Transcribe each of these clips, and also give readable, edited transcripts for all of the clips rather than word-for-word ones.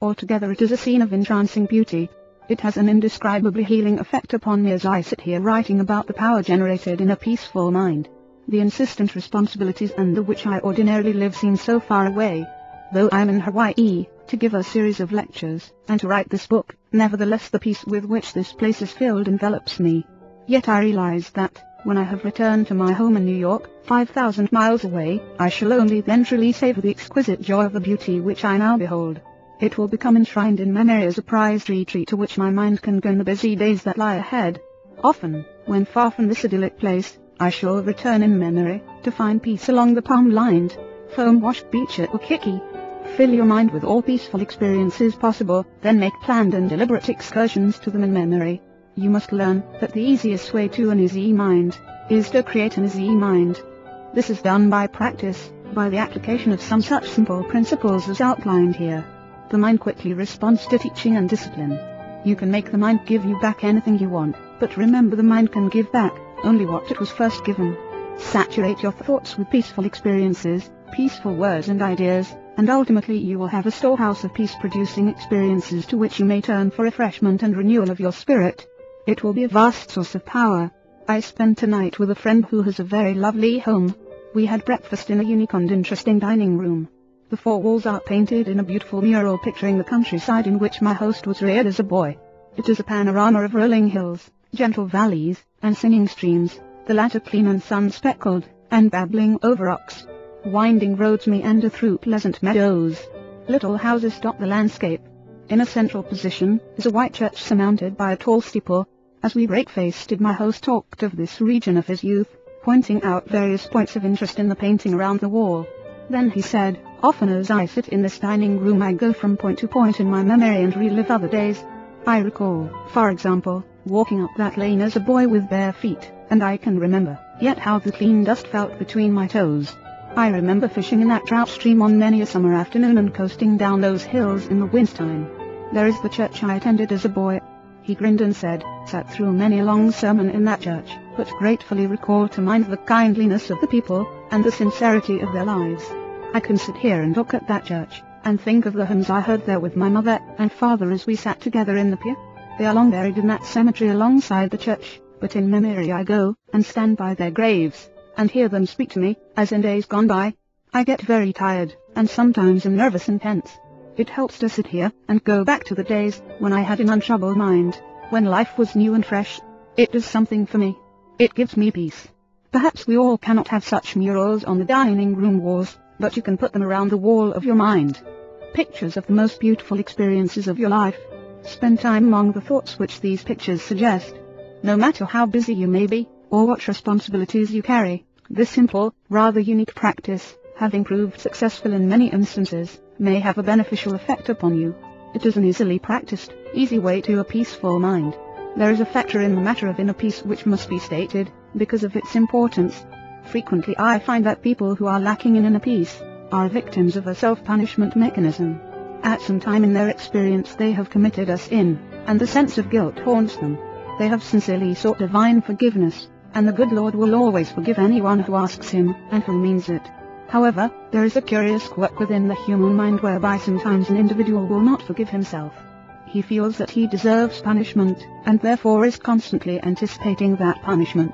Altogether it is a scene of entrancing beauty. It has an indescribably healing effect upon me as I sit here writing about the power generated in a peaceful mind. The insistent responsibilities under which I ordinarily live seem so far away. Though I am in Hawaii, to give a series of lectures, and to write this book, nevertheless the peace with which this place is filled envelops me. Yet I realize that, when I have returned to my home in New York, 5,000 miles away, I shall only then truly savor the exquisite joy of the beauty which I now behold. It will become enshrined in memory as a prized retreat to which my mind can go in the busy days that lie ahead. Often, when far from this idyllic place, I shall return in memory, to find peace along the palm-lined, foam-washed beach at Waikiki. Fill your mind with all peaceful experiences possible, then make planned and deliberate excursions to them in memory. You must learn that the easiest way to an easy mind is to create an easy mind. This is done by practice, by the application of some such simple principles as outlined here. The mind quickly responds to teaching and discipline. You can make the mind give you back anything you want, but remember the mind can give back only what it was first given. Saturate your thoughts with peaceful experiences, peaceful words and ideas, and ultimately you will have a storehouse of peace-producing experiences to which you may turn for refreshment and renewal of your spirit. It will be a vast source of power. I spent a night with a friend who has a very lovely home. We had breakfast in a unique and interesting dining room. The four walls are painted in a beautiful mural picturing the countryside in which my host was reared as a boy. It is a panorama of rolling hills, gentle valleys, and singing streams, the latter clean and sun-speckled, and babbling over rocks. Winding roads meander through pleasant meadows. Little houses dot the landscape. In a central position is a white church surmounted by a tall steeple. As we breakfasted, my host talked of this region of his youth, pointing out various points of interest in the painting around the wall. Then he said, "Often as I sit in this dining room I go from point to point in my memory and relive other days. I recall, for example, walking up that lane as a boy with bare feet, and I can remember yet how the clean dust felt between my toes. I remember fishing in that trout stream on many a summer afternoon and coasting down those hills in the wintertime. There is the church I attended as a boy." He grinned and said, "Sat through many a long sermon in that church, but gratefully recall to mind the kindliness of the people, and the sincerity of their lives. I can sit here and look at that church, and think of the hymns I heard there with my mother and father as we sat together in the pew. They are long buried in that cemetery alongside the church, but in memory I go, and stand by their graves, and hear them speak to me, as in days gone by. I get very tired, and sometimes am nervous and tense. It helps to sit here, and go back to the days, when I had an untroubled mind, when life was new and fresh. It does something for me. It gives me peace. Perhaps we all cannot have such murals on the dining room walls, but you can put them around the wall of your mind. Pictures of the most beautiful experiences of your life. Spend time among the thoughts which these pictures suggest. No matter how busy you may be, or what responsibilities you carry, this simple, rather unique practice, having proved successful in many instances, may have a beneficial effect upon you. It is an easily practiced, easy way to a peaceful mind. There is a factor in the matter of inner peace which must be stated, because of its importance. Frequently I find that people who are lacking in inner peace are victims of a self-punishment mechanism. At some time in their experience they have committed a sin, and the sense of guilt haunts them. They have sincerely sought divine forgiveness, and the good Lord will always forgive anyone who asks him, and who means it. However, there is a curious quirk within the human mind whereby sometimes an individual will not forgive himself. He feels that he deserves punishment, and therefore is constantly anticipating that punishment.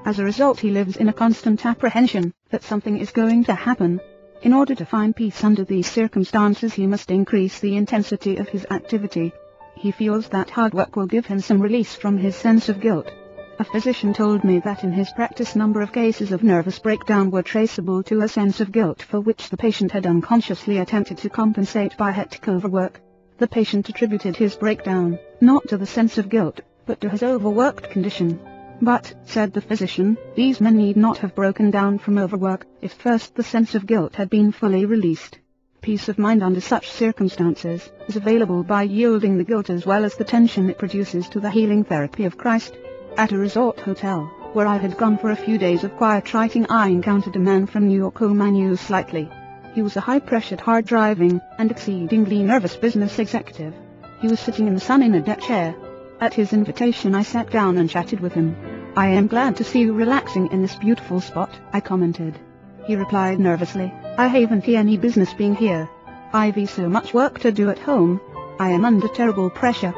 As a result he lives in a constant apprehension that something is going to happen. In order to find peace under these circumstances he must increase the intensity of his activity. He feels that hard work will give him some release from his sense of guilt. A physician told me that in his practice number of cases of nervous breakdown were traceable to a sense of guilt for which the patient had unconsciously attempted to compensate by hectic overwork. The patient attributed his breakdown, not to the sense of guilt, but to his overworked condition. But, said the physician, these men need not have broken down from overwork, if first the sense of guilt had been fully released. Peace of mind under such circumstances is available by yielding the guilt as well as the tension it produces to the healing therapy of Christ. At a resort hotel, where I had gone for a few days of quiet writing, I encountered a man from New York whom I knew slightly. He was a high-pressured, hard-driving, and exceedingly nervous business executive. He was sitting in the sun in a deck chair. At his invitation I sat down and chatted with him. "I am glad to see you relaxing in this beautiful spot," I commented. He replied nervously, "I haven't any business being here. I've so much work to do at home, I am under terrible pressure.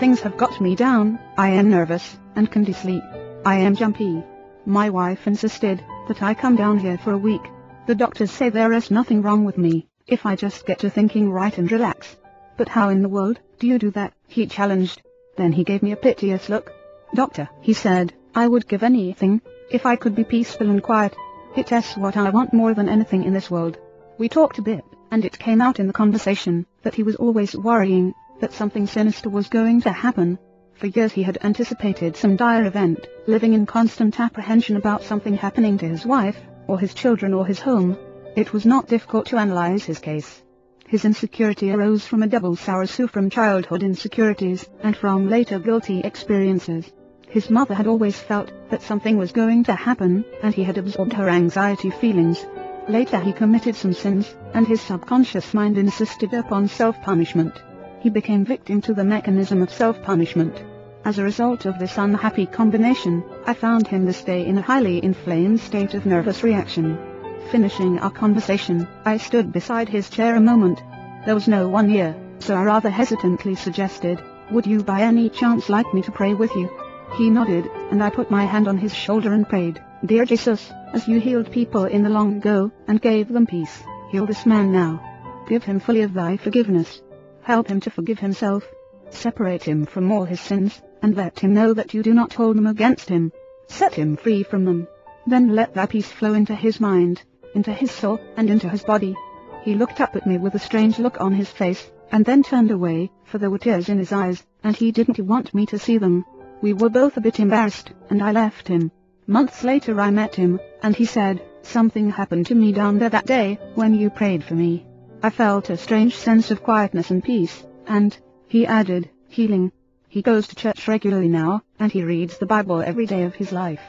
Things have got me down, I am nervous, and can't sleep. I am jumpy. My wife insisted that I come down here for a week. The doctors say there is nothing wrong with me, if I just get to thinking right and relax. But how in the world do you do that? He challenged. Then he gave me a piteous look. Doctor, he said, I would give anything, if I could be peaceful and quiet. It's what I want more than anything in this world. We talked a bit, and it came out in the conversation that he was always worrying that something sinister was going to happen. For years he had anticipated some dire event, living in constant apprehension about something happening to his wife, or his children or his home. It was not difficult to analyze his case. His insecurity arose from a double source from childhood insecurities and from later guilty experiences. His mother had always felt that something was going to happen, and he had absorbed her anxiety feelings. Later he committed some sins, and his subconscious mind insisted upon self-punishment. He became victim to the mechanism of self-punishment. As a result of this unhappy combination, I found him this day in a highly inflamed state of nervous reaction. Finishing our conversation, I stood beside his chair a moment. There was no one near, so I rather hesitantly suggested, would you by any chance like me to pray with you? He nodded, and I put my hand on his shoulder and prayed, Dear Jesus, as you healed people in the long ago, and gave them peace, heal this man now. Give him fully of thy forgiveness. Help him to forgive himself. Separate him from all his sins, and let him know that you do not hold them against him. Set him free from them. Then let thy peace flow into his mind, into his soul, and into his body. He looked up at me with a strange look on his face, and then turned away, for there were tears in his eyes, and he didn't want me to see them. We were both a bit embarrassed, and I left him. Months later I met him, and he said, something happened to me down there that day, when you prayed for me. I felt a strange sense of quietness and peace, and, he added, healing. He goes to church regularly now, and he reads the Bible every day of his life.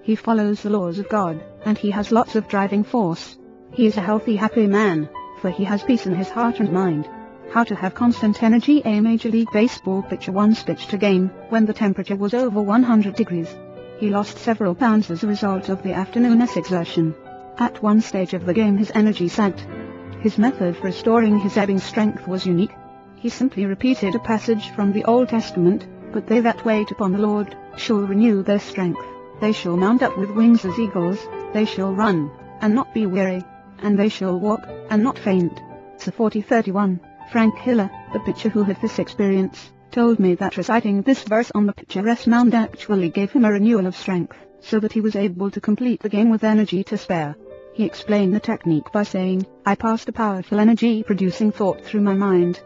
He follows the laws of God, and he has lots of driving force. He is a healthy, happy man, for he has peace in his heart and mind. How to have constant energy. A Major League Baseball pitcher once pitched a game when the temperature was over 100 degrees. He lost several pounds as a result of the afternoon's exertion. At one stage of the game his energy sagged. His method for restoring his ebbing strength was unique. He simply repeated a passage from the Old Testament, But they that wait upon the Lord shall renew their strength. They shall mount up with wings as eagles, they shall run, and not be weary, and they shall walk, and not faint. Psalm 40:31. Frank Hiller, the pitcher who had this experience, told me that reciting this verse on the picturesque mound actually gave him a renewal of strength, so that he was able to complete the game with energy to spare. He explained the technique by saying, I passed a powerful energy-producing thought through my mind.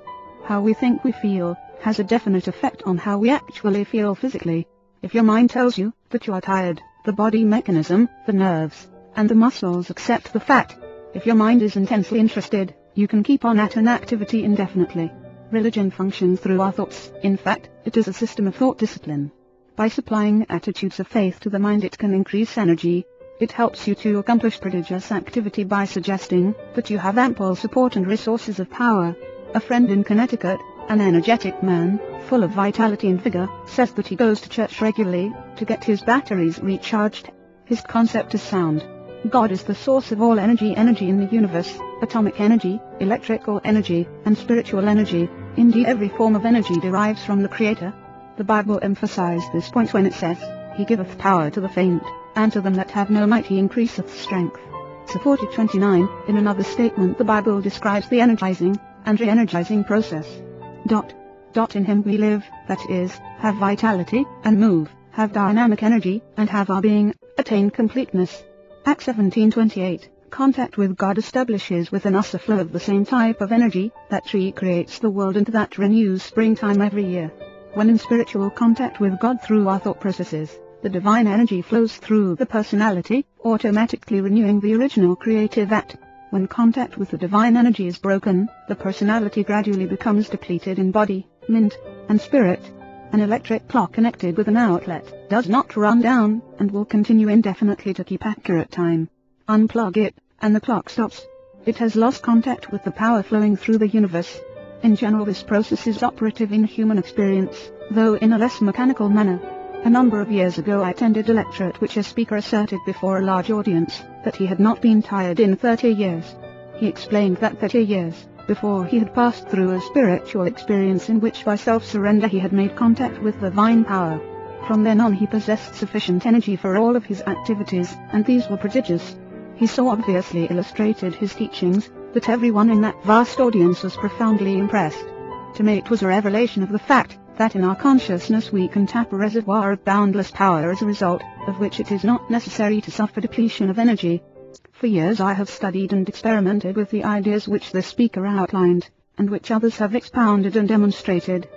How we think we feel has a definite effect on how we actually feel physically. If your mind tells you that you are tired, the body mechanism, the nerves, and the muscles accept the fact. If your mind is intensely interested, you can keep on at an activity indefinitely. Religion functions through our thoughts. In fact, it is a system of thought discipline. By supplying attitudes of faith to the mind, it can increase energy. It helps you to accomplish prodigious activity by suggesting that you have ample support and resources of power. A friend in Connecticut, an energetic man, full of vitality and vigor, says that he goes to church regularly to get his batteries recharged. His concept is sound. God is the source of all energy in the universe, atomic energy, electrical energy, and spiritual energy. Indeed, every form of energy derives from the Creator. The Bible emphasized this point when it says, He giveth power to the faint, and to them that have no might He increaseth strength. Psalm 40:29. In another statement the Bible describes the energizing and re-energizing process. In Him we live, that is, have vitality, and move, have dynamic energy, and have our being, attain completeness. Acts 17:28. Contact with God establishes within us a flow of the same type of energy that recreates the world and that renews springtime every year. When in spiritual contact with God through our thought processes, the divine energy flows through the personality, automatically renewing the original creative act. When contact with the divine energy is broken, the personality gradually becomes depleted in body, mind, and spirit. An electric clock connected with an outlet does not run down, and will continue indefinitely to keep accurate time. Unplug it, and the clock stops. It has lost contact with the power flowing through the universe. In general, this process is operative in human experience, though in a less mechanical manner. A number of years ago I attended a lecture at which a speaker asserted before a large audience that he had not been tired in 30 years. He explained that 30 years before he had passed through a spiritual experience in which by self-surrender he had made contact with divine power. From then on he possessed sufficient energy for all of his activities, and these were prodigious. He so obviously illustrated his teachings, that everyone in that vast audience was profoundly impressed. To me it was a revelation of the fact that in our consciousness we can tap a reservoir of boundless power, as a result of which it is not necessary to suffer depletion of energy. For years I have studied and experimented with the ideas which the speaker outlined, and which others have expounded and demonstrated.